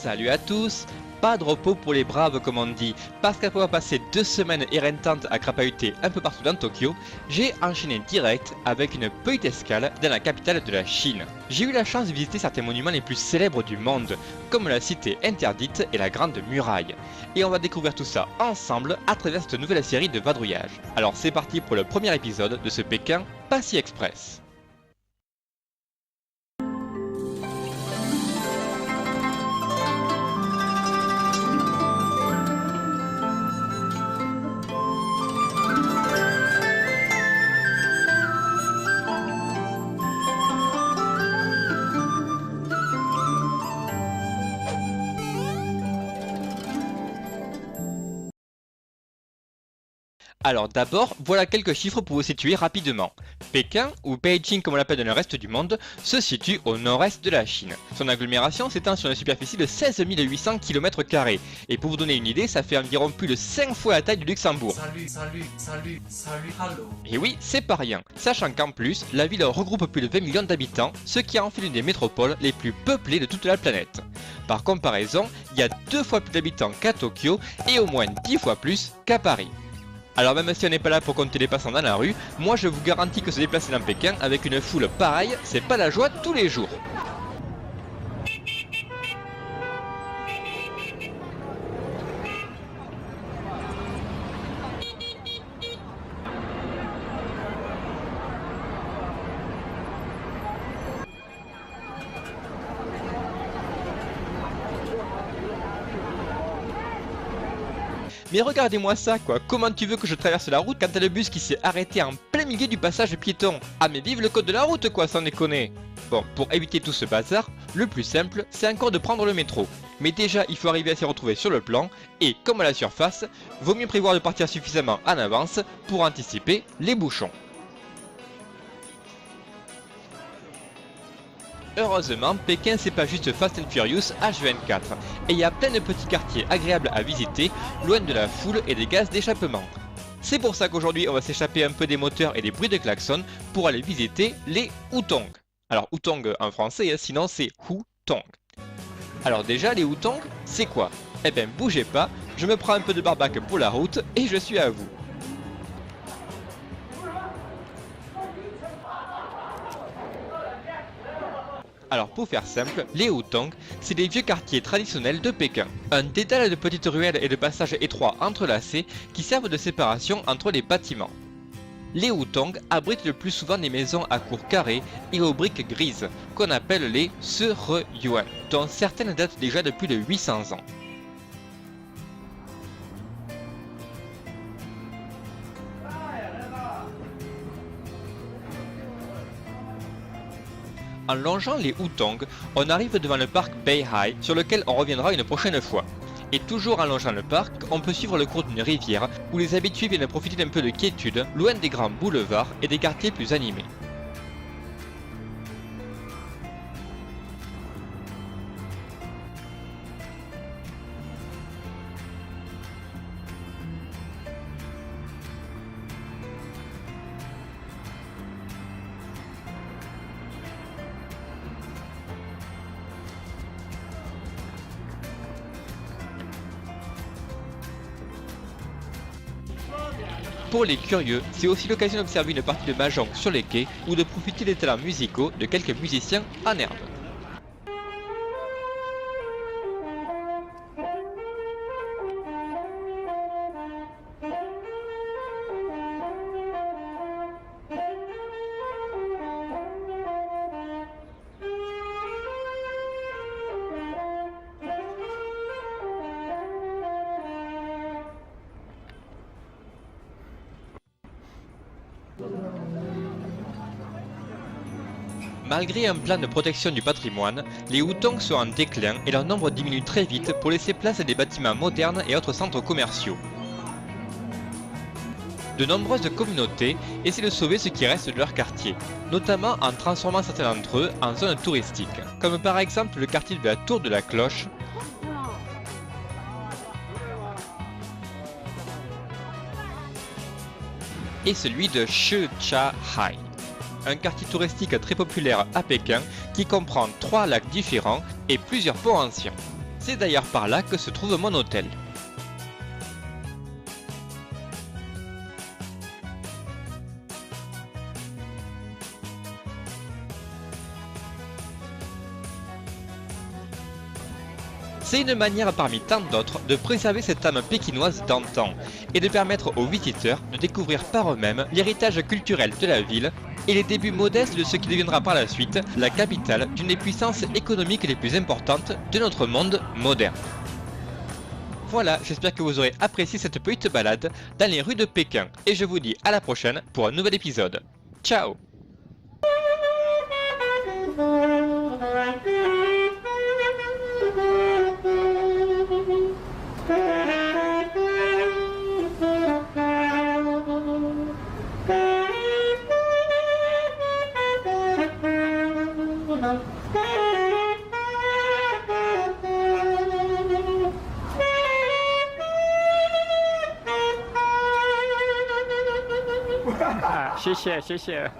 Salut à tous! Pas de repos pour les braves comme on dit, parce qu'après avoir passé 2 semaines éreintantes à crapahuter un peu partout dans Tokyo, j'ai enchaîné direct avec une petite escale dans la capitale de la Chine. J'ai eu la chance de visiter certains monuments les plus célèbres du monde, comme la cité interdite et la grande muraille. Et on va découvrir tout ça ensemble à travers cette nouvelle série de vadrouillage. Alors c'est parti pour le premier épisode de ce Pékin pas si express. Alors d'abord, voilà quelques chiffres pour vous situer rapidement. Pékin, ou Beijing comme on l'appelle dans le reste du monde, se situe au nord-est de la Chine. Son agglomération s'étend sur une superficie de 16 800 km². Et pour vous donner une idée, ça fait environ plus de 5 fois la taille du Luxembourg. Salut, hello. Et oui, c'est pas rien. Sachant qu'en plus, la ville regroupe plus de 20 millions d'habitants, ce qui en fait l'une des métropoles les plus peuplées de toute la planète. Par comparaison, il y a 2 fois plus d'habitants qu'à Tokyo et au moins 10 fois plus qu'à Paris. Alors même si on n'est pas là pour compter les passants dans la rue, moi je vous garantis que se déplacer dans Pékin avec une foule pareille, c'est pas la joie tous les jours. Mais regardez-moi ça quoi, comment tu veux que je traverse la route quand t'as le bus qui s'est arrêté en plein milieu du passage piéton? Ah mais vive le code de la route quoi, sans déconner! Bon, pour éviter tout ce bazar, le plus simple, c'est encore de prendre le métro. Mais déjà, il faut arriver à s'y retrouver sur le plan, et comme à la surface, vaut mieux prévoir de partir suffisamment en avance pour anticiper les bouchons. Heureusement, Pékin c'est pas juste Fast and Furious H24, et il y a plein de petits quartiers agréables à visiter, loin de la foule et des gaz d'échappement. C'est pour ça qu'aujourd'hui on va s'échapper un peu des moteurs et des bruits de klaxon pour aller visiter les Hutong. Alors Hutong en français, sinon c'est Hutong. Alors déjà les Hutong, c'est quoi? Eh ben bougez pas, je me prends un peu de barbac pour la route et je suis à vous. Alors pour faire simple, les Hutong, c'est des vieux quartiers traditionnels de Pékin. Un dédale de petites ruelles et de passages étroits entrelacés qui servent de séparation entre les bâtiments. Les Hutong abritent le plus souvent des maisons à cours carrés et aux briques grises, qu'on appelle les Sereyuan, dont certaines datent déjà de plus de 800 ans. En longeant les Hutong, on arrive devant le parc Beihai, sur lequel on reviendra une prochaine fois. Et toujours en longeant le parc, on peut suivre le cours d'une rivière, où les habitués viennent profiter d'un peu de quiétude, loin des grands boulevards et des quartiers plus animés. Pour les curieux, c'est aussi l'occasion d'observer une partie de mahjong sur les quais ou de profiter des talents musicaux de quelques musiciens en herbe. Malgré un plan de protection du patrimoine, les Hutong sont en déclin et leur nombre diminue très vite pour laisser place à des bâtiments modernes et autres centres commerciaux. De nombreuses communautés essaient de sauver ce qui reste de leur quartier, notamment en transformant certains d'entre eux en zones touristiques, comme par exemple le quartier de la Tour de la Cloche, et celui de Shichahai, un quartier touristique très populaire à Pékin qui comprend 3 lacs différents et plusieurs ponts anciens. C'est d'ailleurs par là que se trouve mon hôtel. C'est une manière parmi tant d'autres de préserver cette âme pékinoise d'antan et de permettre aux visiteurs de découvrir par eux-mêmes l'héritage culturel de la ville et les débuts modestes de ce qui deviendra par la suite la capitale d'une des puissances économiques les plus importantes de notre monde moderne. Voilà, j'espère que vous aurez apprécié cette petite balade dans les rues de Pékin et je vous dis à la prochaine pour un nouvel épisode. Ciao!谢谢。